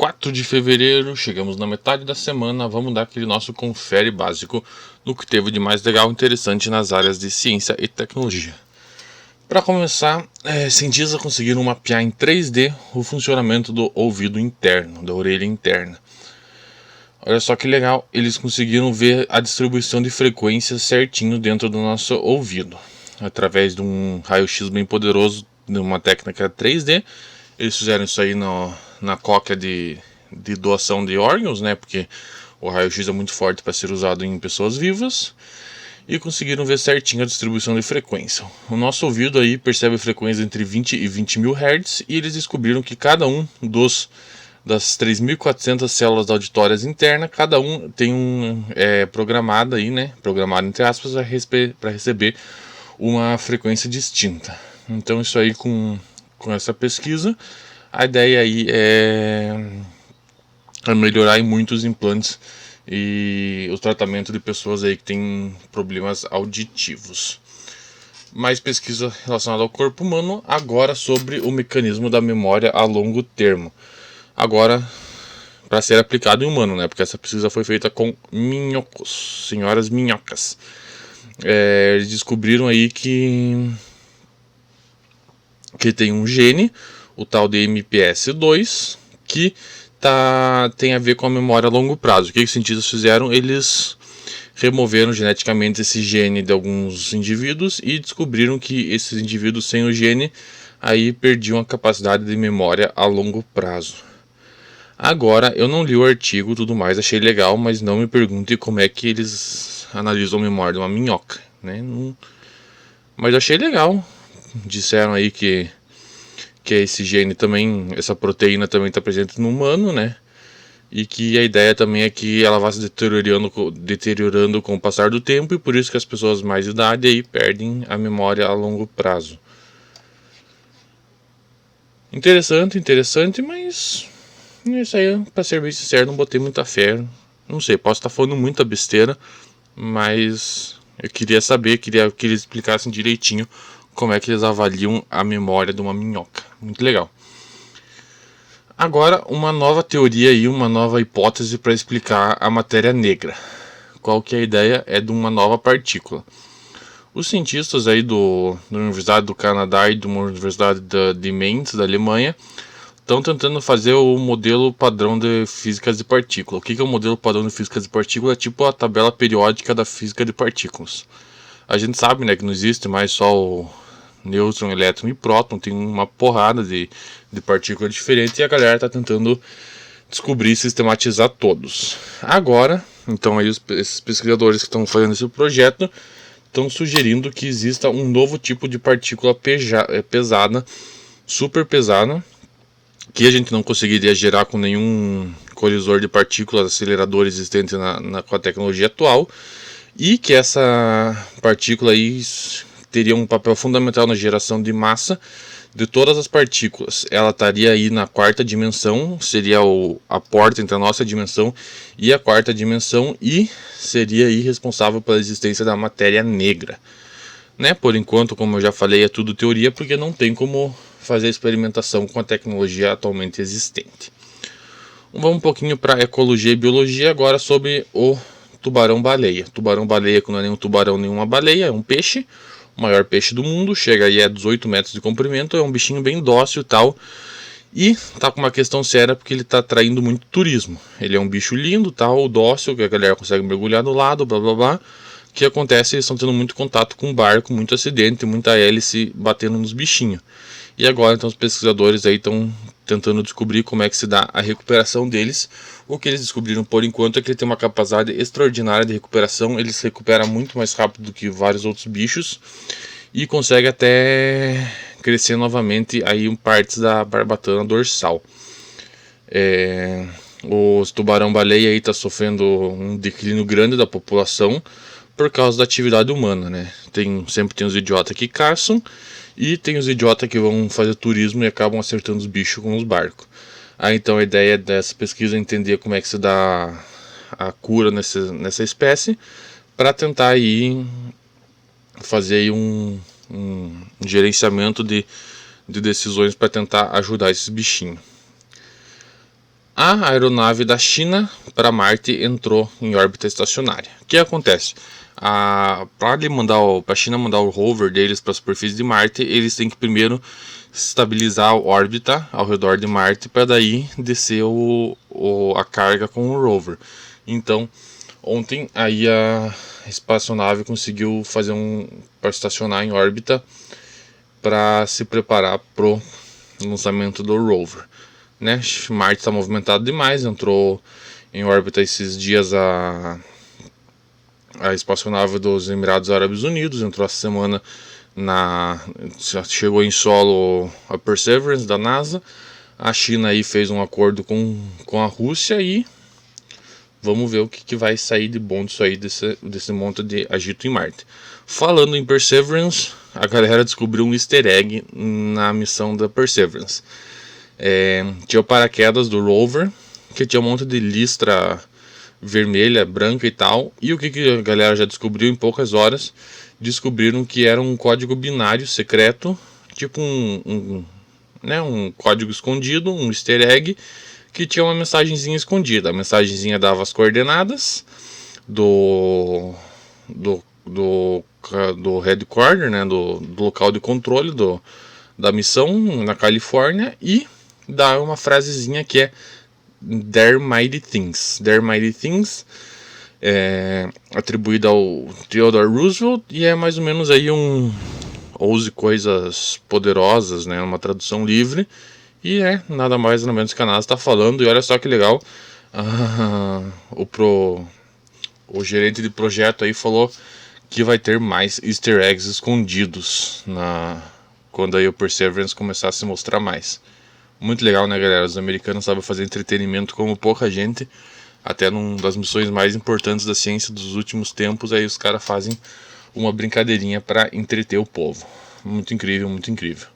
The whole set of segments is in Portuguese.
4 de fevereiro, chegamos na metade da semana, vamos dar aquele nosso confere básico no que teve de mais legal e interessante nas áreas de ciência e tecnologia. Para começar, cientistas conseguiram mapear em 3D o funcionamento do ouvido interno, da orelha interna. Olha só que legal, eles conseguiram ver a distribuição de frequências certinho dentro do nosso ouvido. Através de um raio-x bem poderoso, de uma técnica 3D, eles fizeram isso aí na cóclea de doação de órgãos, né? Porque o raio-x é muito forte para ser usado em pessoas vivas. E conseguiram ver certinho a distribuição de frequência. O nosso ouvido aí percebe frequências entre 20 e 20 mil Hz. E eles descobriram que cada um das 3.400 células auditórias internas, cada um tem programado aí, né? Programado entre aspas, para receber uma frequência distinta. Então isso aí com essa pesquisa, a ideia aí é melhorar em muitos implantes e o tratamento de pessoas aí que têm problemas auditivos. Mais pesquisa relacionada ao corpo humano, agora sobre o mecanismo da memória a longo termo. Agora, para ser aplicado em humano, né? Porque essa pesquisa foi feita com minhocos, senhoras minhocas. Eles descobriram aí que tem um gene, o tal de MPS2, que tem a ver com a memória a longo prazo. O que os cientistas fizeram? Eles removeram geneticamente esse gene de alguns indivíduos e descobriram que esses indivíduos sem o gene aí perdiam a capacidade de memória a longo prazo. Agora, eu não li o artigo e tudo mais, achei legal, mas não me pergunte como é que eles analisam a memória de uma minhoca, né? Mas achei legal. Disseram aí que esse gene também, essa proteína também está presente no humano, né? E que a ideia também é que ela vai se deteriorando com o passar do tempo, e por isso que as pessoas mais de idade aí perdem a memória a longo prazo. Interessante, mas isso aí, para ser bem sincero, não botei muita fé. Não sei, posso estar falando muita besteira, mas eu queria saber, queria que eles explicassem direitinho como é que eles avaliam a memória de uma minhoca. Muito legal. Agora, uma nova teoria e uma nova hipótese para explicar a matéria negra. Qual que é a ideia? É de uma nova partícula. Os cientistas aí da Universidade do Canadá e de uma Universidade de Mainz, da Alemanha, estão tentando fazer o modelo padrão de física de partícula. O que é o modelo padrão de física de partícula? É tipo a tabela periódica da física de partículas. A gente sabe, né, que não existe mais só o nêutron, elétron e próton, tem uma porrada de partículas diferentes e a galera está tentando descobrir e sistematizar todos. Agora, então aí esses pesquisadores que estão fazendo esse projeto estão sugerindo que exista um novo tipo de partícula pesada, super pesada, que a gente não conseguiria gerar com nenhum colisor de partículas acelerador existente com a tecnologia atual, e que essa partícula aí teria um papel fundamental na geração de massa de todas as partículas. Ela estaria aí na quarta dimensão, seria a porta entre a nossa dimensão e a quarta dimensão, e seria aí responsável pela existência da matéria negra. Né? Por enquanto, como eu já falei, é tudo teoria, porque não tem como fazer experimentação com a tecnologia atualmente existente. Vamos um pouquinho para ecologia e biologia agora sobre o tubarão-baleia. Tubarão-baleia não é nenhum tubarão, nenhuma baleia, é um peixe, o maior peixe do mundo, chega aí a 18 metros de comprimento, é um bichinho bem dócil e tal, e tá com uma questão séria porque ele tá atraindo muito turismo. Ele é um bicho lindo, tal, dócil, que a galera consegue mergulhar do lado, blá blá blá. O que acontece? Eles estão tendo muito contato com barco, muito acidente, muita hélice batendo nos bichinhos. E agora então os pesquisadores aí estão tentando descobrir como é que se dá a recuperação deles. O que eles descobriram por enquanto é que ele tem uma capacidade extraordinária de recuperação. Ele se recupera muito mais rápido do que vários outros bichos e consegue até crescer novamente aí partes da barbatana dorsal. Os tubarão-baleia aí está sofrendo um declínio grande da população por causa da atividade humana, né? Sempre tem os idiotas que caçam e tem os idiotas que vão fazer turismo e acabam acertando os bichos com os barcos. Então a ideia dessa pesquisa é entender como é que se dá a cura nessa espécie, para tentar aí fazer aí um gerenciamento de decisões para tentar ajudar esses bichinhos. A aeronave da China para Marte entrou em órbita estacionária. O que acontece? Para a China mandar o rover deles para a superfície de Marte, eles têm que primeiro estabilizar a órbita ao redor de Marte para daí descer a carga com o rover. Então, ontem aí a espaçonave conseguiu fazer para estacionar em órbita para se preparar pro lançamento do rover, né? Marte está movimentado demais, entrou em órbita esses dias a espaçonave dos Emirados Árabes Unidos, entrou essa semana chegou em solo a Perseverance da NASA. A China aí fez um acordo com a Rússia e vamos ver o que vai sair de bom disso aí, desse monte de agito em Marte. Falando em Perseverance, a galera descobriu um easter egg na missão da Perseverance. Tinha o paraquedas do rover, que tinha um monte de listra vermelha, branca e tal. E o que a galera já descobriu em poucas horas? Descobriram que era um código binário secreto, tipo um código escondido, um easter egg, que tinha uma mensagenzinha escondida. A mensagenzinha dava as coordenadas do headquarter, né, do local de controle da missão na Califórnia, e dá uma frasezinha que é There Mighty Things. There Mighty Things é atribuída ao Theodore Roosevelt e é mais ou menos aí 11 coisas poderosas, né, uma tradução livre, e é nada mais nada menos que a NASA está falando. E olha só que legal, o gerente de projeto aí falou que vai ter mais easter eggs escondidos quando aí o Perseverance começar a se mostrar mais. Muito legal, né, galera? Os americanos sabem fazer entretenimento como pouca gente. Até numa das missões mais importantes da ciência dos últimos tempos, aí os caras fazem uma brincadeirinha para entreter o povo. Muito incrível, muito incrível.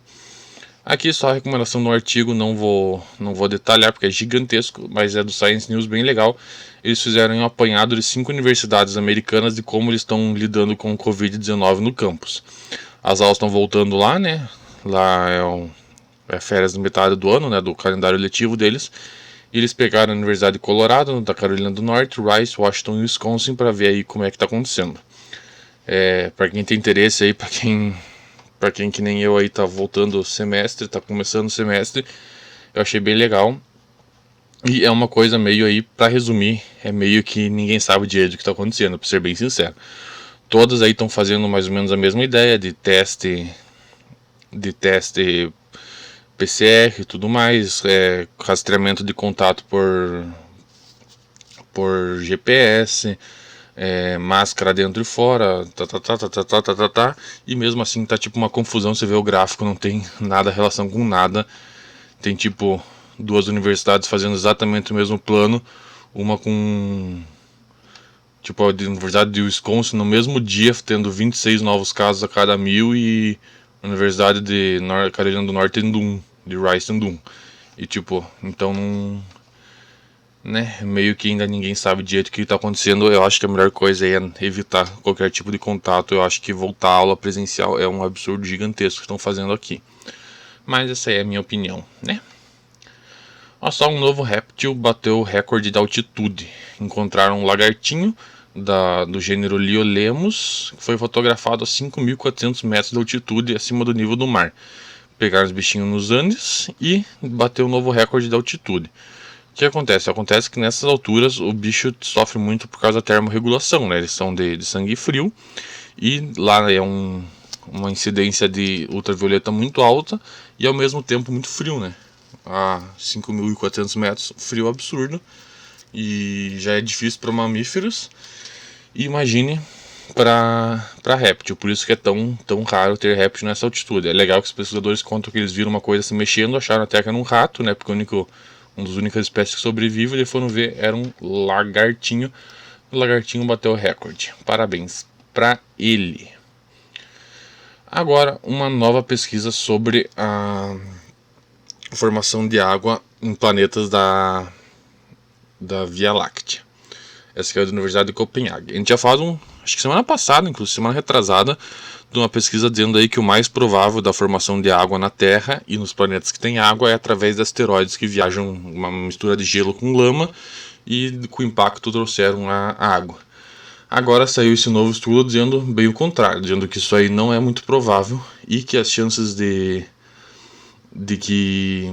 Aqui só a recomendação do artigo, não vou detalhar porque é gigantesco, mas é do Science News, bem legal. Eles fizeram um apanhado de 5 universidades americanas de como eles estão lidando com o Covid-19 no campus. As aulas estão voltando lá, né? Lá é férias de metade do ano, né, do calendário letivo deles. E eles pegaram a Universidade de Colorado, da Carolina do Norte, Rice, Washington e Wisconsin para ver aí como é que está acontecendo. Para quem tem interesse aí, para quem que nem eu aí tá voltando o semestre, tá começando o semestre, eu achei bem legal. E é uma coisa meio aí, para resumir, é meio que ninguém sabe direito o que está acontecendo, para ser bem sincero. Todas aí estão fazendo mais ou menos a mesma ideia de teste PCR e tudo mais, rastreamento de contato por GPS, máscara dentro e fora, e mesmo assim tá tipo uma confusão. Você vê o gráfico, não tem nada relação com nada. Tem tipo 2 universidades fazendo exatamente o mesmo plano, uma com tipo a Universidade de Wisconsin no mesmo dia tendo 26 novos casos a cada 1000 e a Universidade de Carolina do Norte tendo 1, de Rice tendo 1. E tipo, então não, né, meio que ainda ninguém sabe direito o que está acontecendo. Eu acho que a melhor coisa é evitar qualquer tipo de contato. Eu acho que voltar à aula presencial é um absurdo gigantesco que estão fazendo aqui. Mas essa aí é a minha opinião, né? Olha só, um novo réptil bateu o recorde da altitude. Encontraram um lagartinho do gênero Liolemus, que foi fotografado a 5.400 metros de altitude acima do nível do mar. Pegaram os bichinhos nos Andes e bateu um novo recorde da altitude. O que acontece? Acontece que nessas alturas o bicho sofre muito por causa da termorregulação, né? Eles são de sangue frio e lá é uma incidência de ultravioleta muito alta e ao mesmo tempo muito frio, né? A 5.400 metros, frio absurdo, e já é difícil para mamíferos, e imagine para réptil. Por isso que é tão raro ter réptil nessa altitude. É legal que os pesquisadores contam que eles viram uma coisa se mexendo, acharam até que era um rato, né? Porque uma das únicas espécies que sobrevive, eles foram ver, era um lagartinho. O lagartinho bateu o recorde. Parabéns para ele. Agora, uma nova pesquisa sobre a formação de água em planetas da Via Láctea. Essa aqui é da Universidade de Copenhague. A gente já faz acho que semana passada, inclusive semana retrasada, de uma pesquisa dizendo aí que o mais provável da formação de água na Terra e nos planetas que tem água é através de asteroides que viajam uma mistura de gelo com lama e com impacto trouxeram a água. Agora saiu esse novo estudo dizendo bem o contrário, dizendo que isso aí não é muito provável e que as chances de que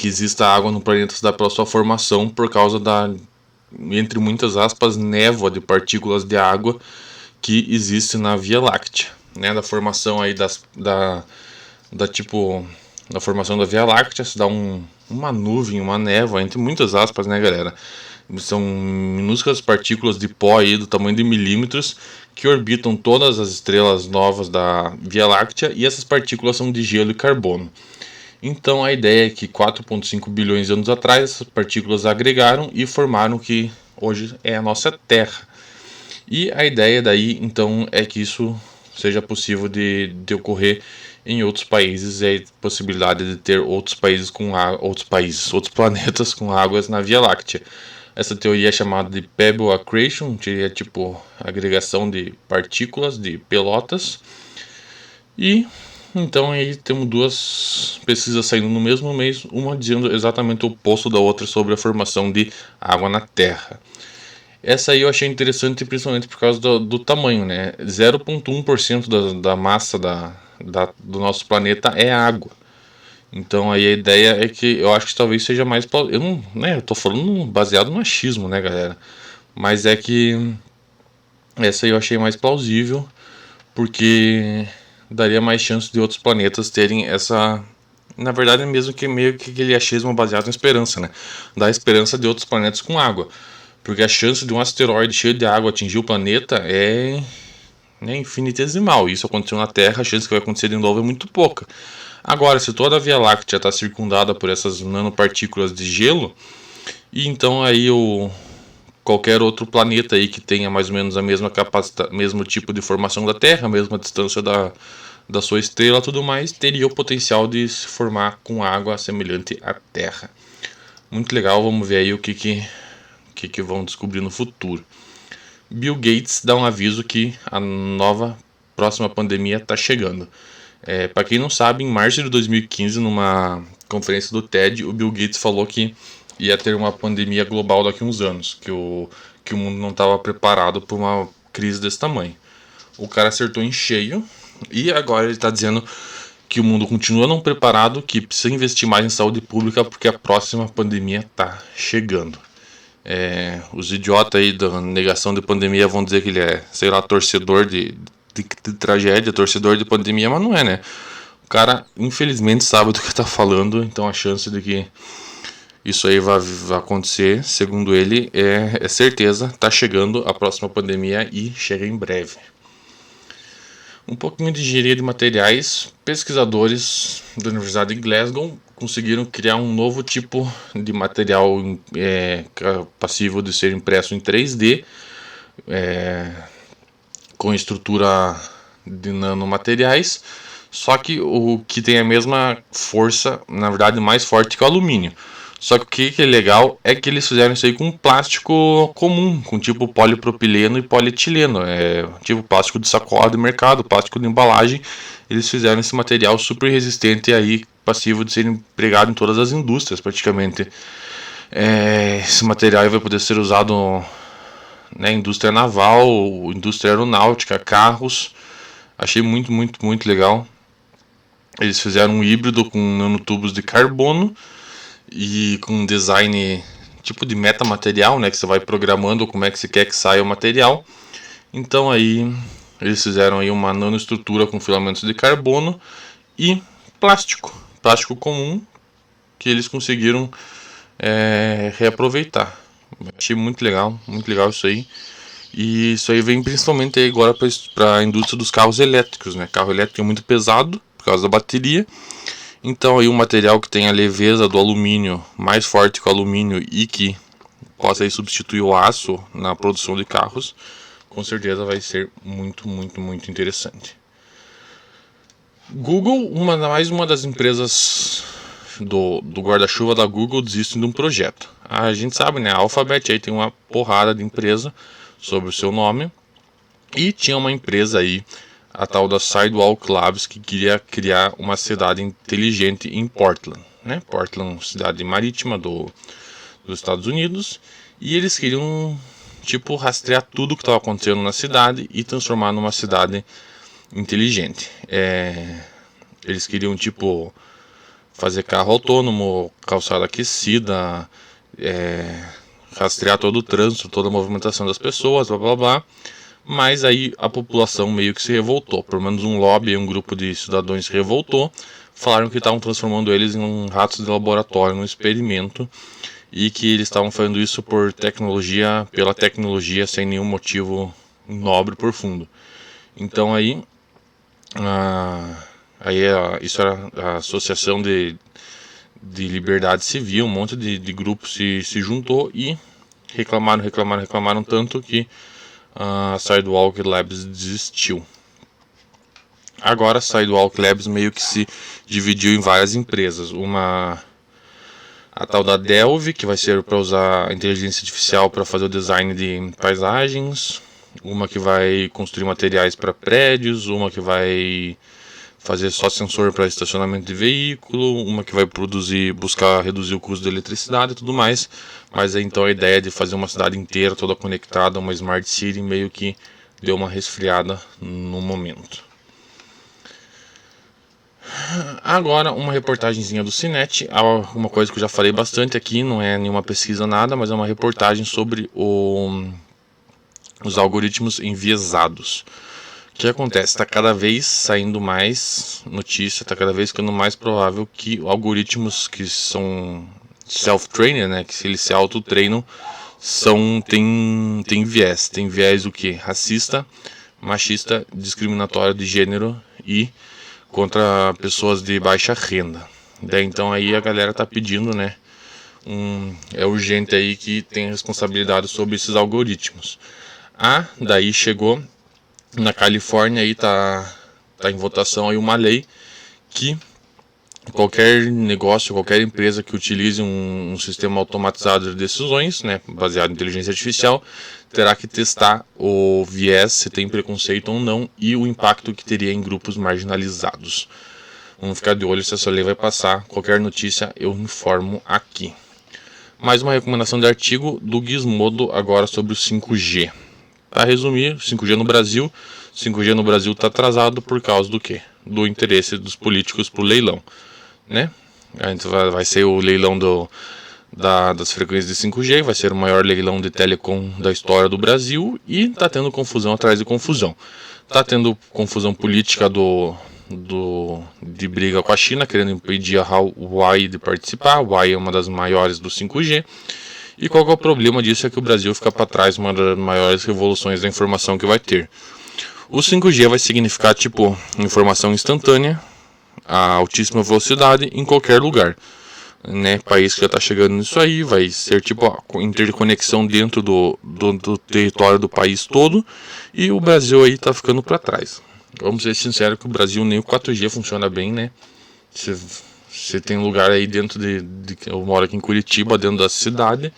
exista água no planeta se dá pela sua formação por causa da, entre muitas aspas, névoa de partículas de água que existe na Via Láctea, né? Da formação aí da formação da Via Láctea se dá uma nuvem, uma névoa, entre muitas aspas, né, galera? São minúsculas partículas de pó aí do tamanho de milímetros que orbitam todas as estrelas novas da Via Láctea, e essas partículas são de gelo e carbono. Então a ideia é que 4,5 bilhões de anos atrás essas partículas agregaram e formaram o que hoje é a nossa Terra. E a ideia daí então é que isso seja possível de ocorrer em outros países, e a possibilidade de ter outros planetas com águas na Via Láctea. Essa teoria é chamada de Pebble Accretion, que é tipo agregação de partículas, de pelotas. E então aí temos duas pesquisas saindo no mesmo mês, uma dizendo exatamente o oposto da outra sobre a formação de água na Terra. Essa aí eu achei interessante principalmente por causa do tamanho, né? 0,1% da massa do nosso planeta é água. Então aí a ideia é que eu acho que talvez seja mais plausível. Eu não, né, eu tô falando baseado no achismo, né, galera? Mas é que essa aí eu achei mais plausível, porque daria mais chance de outros planetas terem essa. Na verdade é mesmo que meio que aquele achismo baseado em esperança, né? Dá esperança de outros planetas com água. Porque a chance de um asteroide cheio de água atingir o planeta é infinitesimal. Isso aconteceu na Terra, a chance que vai acontecer de novo é muito pouca. Agora, se toda a Via Láctea está circundada por essas nanopartículas de gelo, e então aí qualquer outro planeta aí que tenha mais ou menos a mesma capacidade, mesmo tipo de formação da Terra, a mesma distância da sua estrela, tudo mais, teria o potencial de se formar com água semelhante à Terra. Muito legal, vamos ver aí o que vão descobrir no futuro. Bill Gates dá um aviso que a nova próxima pandemia está chegando. Para quem não sabe, em março de 2015, numa conferência do TED, o Bill Gates falou que ia ter uma pandemia global daqui a uns anos, que o mundo não estava preparado para uma crise desse tamanho. O cara acertou em cheio, e agora ele está dizendo que o mundo continua não preparado, que precisa investir mais em saúde pública porque a próxima pandemia está chegando. Os idiotas aí da negação de pandemia vão dizer que ele é, sei lá, torcedor de tragédia, torcedor de pandemia, mas não é, né? O cara, infelizmente, sabe do que tá falando, então a chance de que isso aí vai acontecer, segundo ele, é certeza. Tá chegando a próxima pandemia e chega em breve. Um pouquinho de engenharia de materiais. Pesquisadores da Universidade de Glasgow conseguiram criar um novo tipo de material passível de ser impresso em 3D, com estrutura de nanomateriais, só que o que tem a mesma força, na verdade mais forte que o alumínio. Só que o que é legal é que eles fizeram isso aí com plástico comum, com tipo polipropileno e polietileno, tipo plástico de sacola de mercado, plástico de embalagem. Eles fizeram esse material super resistente e aí passível de ser empregado em todas as indústrias praticamente. Esse material vai poder ser usado na indústria naval, indústria aeronáutica, carros. Achei muito, muito, muito legal. Eles fizeram um híbrido com nanotubos de carbono e com design tipo de metamaterial, né, que você vai programando como é que você quer que saia o material. Então aí eles fizeram aí uma nanoestrutura com filamentos de carbono e plástico comum que eles conseguiram reaproveitar. Achei muito legal isso aí. E isso aí vem principalmente aí agora para a indústria dos carros elétricos, né? Carro elétrico é muito pesado por causa da bateria. Então aí um material que tem a leveza do alumínio, mais forte que o alumínio e que possa aí substituir o aço na produção de carros, com certeza vai ser muito, muito, muito interessante. Google, mais uma das empresas do guarda-chuva da Google desiste de um projeto. A gente sabe, né? A Alphabet aí tem uma porrada de empresa, sobre o seu nome. E tinha uma empresa aí, a tal da Sidewalk Labs, que queria criar uma cidade inteligente em Portland, né? Portland, cidade marítima dos Estados Unidos, e eles queriam tipo rastrear tudo que estava acontecendo na cidade e transformar numa cidade inteligente. Eles queriam tipo fazer carro autônomo, calçada aquecida, rastrear todo o trânsito, toda a movimentação das pessoas, blá blá blá. Mas aí a população meio que se revoltou, pelo menos um lobby, um grupo de cidadãos se revoltou, falaram que estavam transformando eles em ratos de laboratório, num experimento, e que eles estavam fazendo isso pela tecnologia, sem nenhum motivo nobre por fundo. Então aí, isso era a Associação de Liberdade Civil, um monte de grupos se juntou e reclamaram tanto que a Sidewalk Labs desistiu. Agora a Sidewalk Labs meio que se dividiu em várias empresas. A tal da Delve, que vai ser para usar a inteligência artificial para fazer o design de paisagens. Uma que vai construir materiais para prédios. Uma que vai fazer só sensor para estacionamento de veículo. Uma que vai buscar reduzir o custo da eletricidade e tudo mais. Mas então a ideia de fazer uma cidade inteira toda conectada, uma Smart City, meio que deu uma resfriada no momento. Agora uma reportagenzinha do CNET, uma coisa que eu já falei bastante aqui, não é nenhuma pesquisa nada, mas é uma reportagem sobre os algoritmos enviesados. O que acontece? Está cada vez saindo mais notícia, está cada vez ficando mais provável que algoritmos que são self-trained, né, que se eles se autotreinam, tem viés. Tem viés o que? Racista, machista, discriminatório de gênero e contra pessoas de baixa renda. Daí então aí a galera tá pedindo, né? É urgente aí que tem responsabilidade sobre esses algoritmos. Daí chegou na Califórnia aí tá em votação aí uma lei que qualquer negócio, qualquer empresa que utilize um sistema automatizado de decisões, né, baseado em inteligência artificial, terá que testar o viés, se tem preconceito ou não, e o impacto que teria em grupos marginalizados. Vamos ficar de olho se essa lei vai passar. Qualquer notícia eu informo aqui. Mais uma recomendação de artigo do Gizmodo agora sobre o 5G. Para resumir, 5G no Brasil. 5G no Brasil está atrasado por causa do quê? Do interesse dos políticos para o leilão, né? A gente vai ser o leilão das frequências de 5G, vai ser o maior leilão de telecom da história do Brasil e está tendo confusão atrás de confusão. Está tendo confusão política de briga com a China, querendo impedir a Huawei de participar. A Huawei é uma das maiores do 5G. E qual que é o problema disso? É que o Brasil fica para trás, uma das maiores revoluções da informação que vai ter. O 5G vai significar tipo informação instantânea, a altíssima velocidade em qualquer lugar, né? País que já está chegando nisso aí, vai ser tipo a interconexão dentro do território do país todo, e o Brasil aí está ficando para trás. Vamos ser sinceros que o Brasil nem o 4G funciona bem, né? Você tem lugar aí dentro eu moro aqui em Curitiba, dentro da cidade,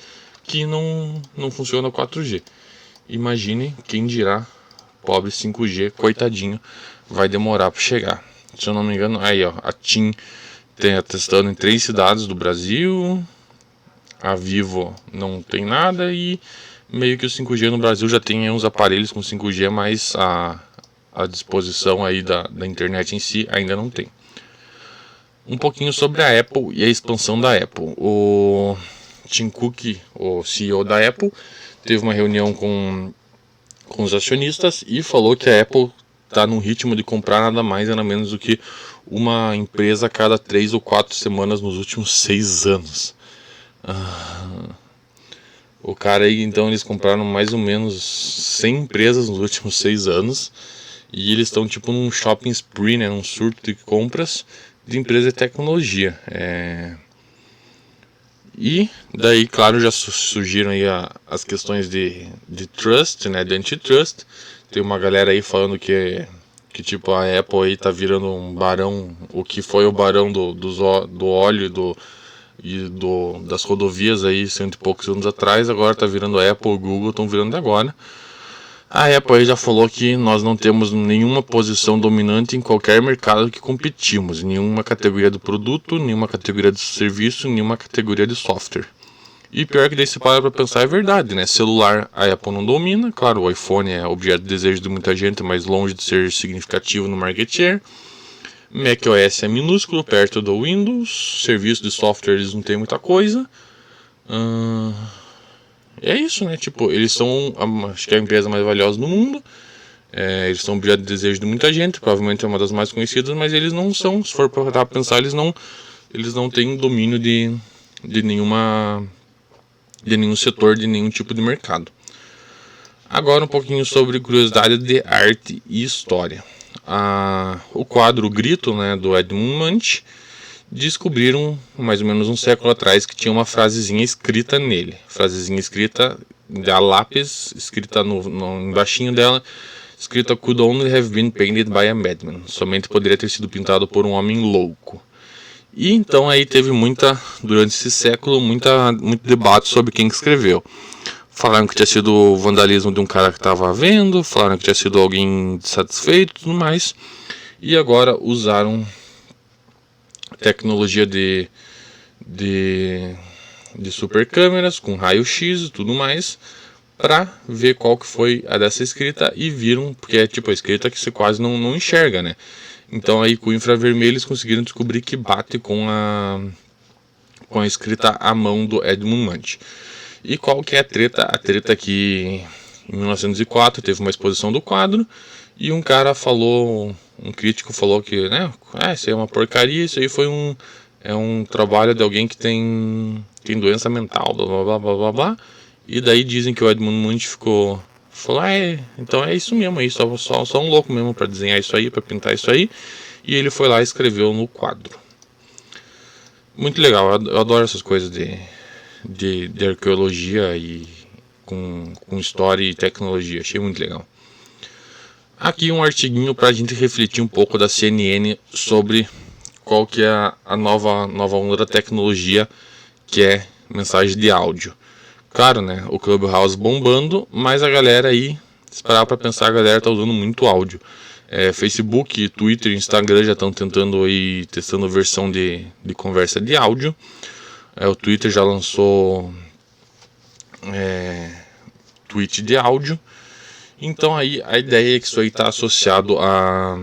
que não funciona o 4G. Imagine quem dirá pobre 5G, coitadinho, vai demorar para chegar. Se eu não me engano, aí ó, a TIM tem testando em 3 cidades do Brasil, a Vivo não tem nada e meio que o 5G no Brasil já tem uns aparelhos com 5G, mas a disposição aí da internet em si ainda não tem. Um pouquinho sobre a Apple e a expansão da Apple. O Tim Cook, o CEO da Apple, teve uma reunião com os acionistas e falou que a Apple está num ritmo de comprar nada mais nada menos do que uma empresa a cada 3 ou 4 semanas nos últimos 6 anos. O cara aí, então, eles compraram mais ou menos 100 empresas nos últimos 6 anos e eles estão tipo num shopping spree, né, num surto de compras de empresa de tecnologia. E daí, claro, já surgiram aí as questões de trust, né, de antitrust. Tem uma galera aí falando que tipo a Apple aí tá virando um barão, o que foi o barão do óleo das rodovias aí 100 e poucos anos atrás, agora tá virando a Apple, o Google estão virando agora. A Apple aí já falou que nós não temos nenhuma posição dominante em qualquer mercado que competimos, nenhuma categoria do produto, nenhuma categoria de serviço, nenhuma categoria de software. E pior que daí se para pensar, é verdade, né? Celular a Apple não domina, claro, o iPhone é objeto de desejo de muita gente, mas longe de ser significativo no market share. macOS é minúsculo, perto do Windows, serviço de software eles não tem muita coisa. É isso, né? Tipo, eles são, acho que é a empresa mais valiosa do mundo. Eles são objeto de desejo de muita gente, provavelmente é uma das mais conhecidas, mas eles não são, se for para pensar, eles não têm domínio de nenhum setor, de nenhum tipo de mercado. Agora um pouquinho sobre curiosidade de arte e história. O quadro O Grito, né, do Edmund Munch, descobriram mais ou menos um século atrás que tinha uma frasezinha escrita nele. Frasezinha escrita a lápis, escrita embaixinho dela, escrita "Could only have been painted by a madman". Somente poderia ter sido pintado por um homem louco. E então aí teve durante esse século, muito debate sobre quem escreveu. Falaram que tinha sido o vandalismo de um cara que estava vendo, falaram que tinha sido alguém satisfeito e tudo mais. E agora usaram tecnologia de super câmeras com raio-x e tudo mais para ver qual que foi a dessa escrita, e viram, porque é tipo a escrita que você quase não enxerga, né? Então aí com o infravermelho eles conseguiram descobrir que bate com a escrita à mão do Edmund Munch. E qual que é a treta? A treta que em 1904 teve uma exposição do quadro e um crítico falou que, né, isso aí é uma porcaria, isso aí foi um trabalho de alguém que tem doença mental, blá blá blá blá blá blá. E daí dizem que o Edmund Munch falou, então é isso mesmo, aí, só um louco mesmo para desenhar isso aí, para pintar isso aí. E ele foi lá e escreveu no quadro. Muito legal, eu adoro essas coisas de arqueologia e com história e tecnologia, achei muito legal. Aqui um artiguinho para a gente refletir um pouco da CNN sobre qual que é a nova onda da tecnologia, que é mensagem de áudio. Claro, né, o Clubhouse bombando, mas a galera aí, se parar para pensar, a galera tá usando muito áudio. Facebook, Twitter, Instagram já estão testando a versão de conversa de áudio. O Twitter já lançou tweet de áudio. Então aí a ideia é que isso aí está associado à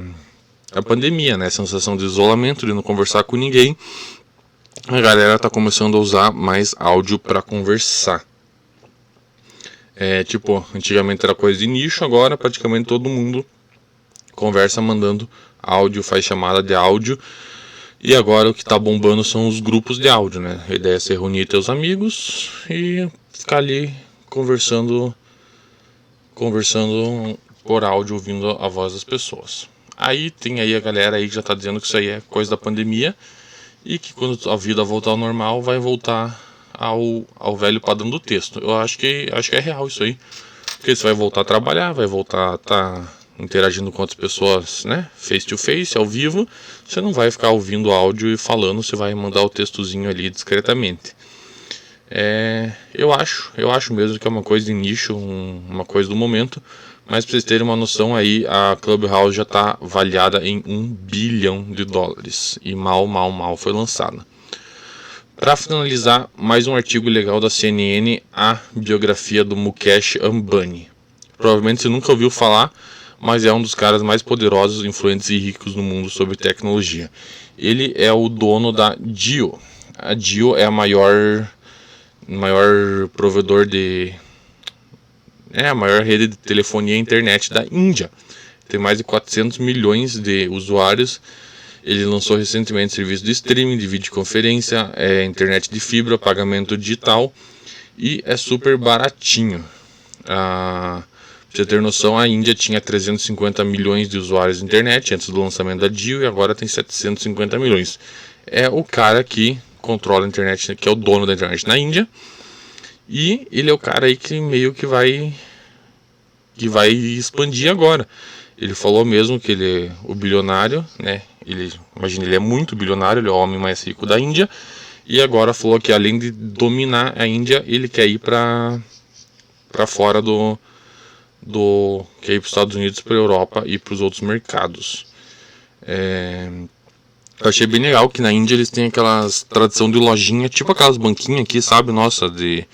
pandemia, né? A sensação de isolamento, de não conversar com ninguém. A galera está começando a usar mais áudio para conversar. Antigamente era coisa de nicho, agora praticamente todo mundo conversa mandando áudio, faz chamada de áudio. E agora o que está bombando são os grupos de áudio, né? A ideia é se reunir teus amigos e ficar ali conversando por áudio, ouvindo a voz das pessoas. Aí tem aí a galera aí que já está dizendo que isso aí é coisa da pandemia e que quando a vida voltar ao normal vai voltar ao velho padrão do texto. Eu acho que é real isso aí, porque você vai voltar a trabalhar, vai voltar a estar interagindo com outras pessoas, né, face to face, ao vivo. Você não vai ficar ouvindo áudio e falando, você vai mandar o textozinho ali discretamente. Eu acho mesmo que é uma coisa de nicho, uma coisa do momento, mas para vocês terem uma noção aí, a Clubhouse já está avaliada em $1 bilhão e mal foi lançada. Para finalizar, mais um artigo legal da CNN, a biografia do Mukesh Ambani. Provavelmente você nunca ouviu falar, mas é um dos caras mais poderosos, influentes e ricos no mundo sobre tecnologia. Ele é o dono da Jio. A Jio é a maior provedor a maior rede de telefonia e internet da Índia. Tem mais de 400 milhões de usuários. Ele lançou recentemente serviço de streaming, de videoconferência, internet de fibra, pagamento digital, e é super baratinho. Pra você ter noção, a Índia tinha 350 milhões de usuários de internet antes do lançamento da Jio e agora tem 750 milhões. É o cara que controla a internet, que é o dono da internet na Índia, e ele é o cara aí que meio que vai expandir agora. Ele falou mesmo que ele é o bilionário, né? Ele é muito bilionário, ele é o homem mais rico da Índia, e agora falou que além de dominar a Índia, ele quer ir para fora que é para os Estados Unidos, para a Europa e para os outros mercados. Eu achei bem legal que na Índia eles têm aquelas tradição de lojinha, tipo aquelas banquinhas aqui, sabe? Nossa, que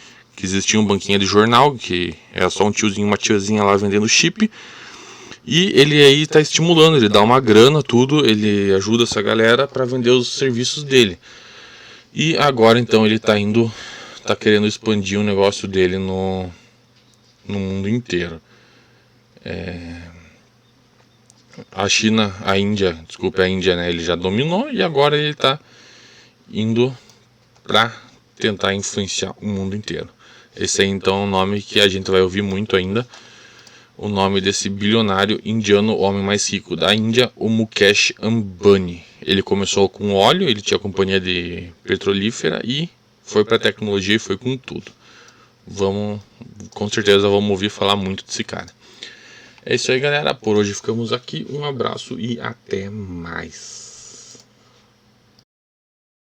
existiam banquinha de jornal, que era só um tiozinho, uma tiazinha lá vendendo chip. E ele aí está estimulando, ele dá uma grana, tudo, ele ajuda essa galera para vender os serviços dele. E agora então ele tá querendo expandir o negócio dele no mundo inteiro. A Índia, né? Ele já dominou e agora ele está indo para tentar influenciar o mundo inteiro. Esse aí então é um nome que a gente vai ouvir muito ainda. O nome desse bilionário indiano, o homem mais rico da Índia, o Mukesh Ambani. Ele começou com óleo, ele tinha companhia de petrolífera e foi para tecnologia e foi com tudo. Com certeza vamos ouvir falar muito desse cara. É isso aí, galera. Por hoje ficamos aqui. Um abraço e até mais.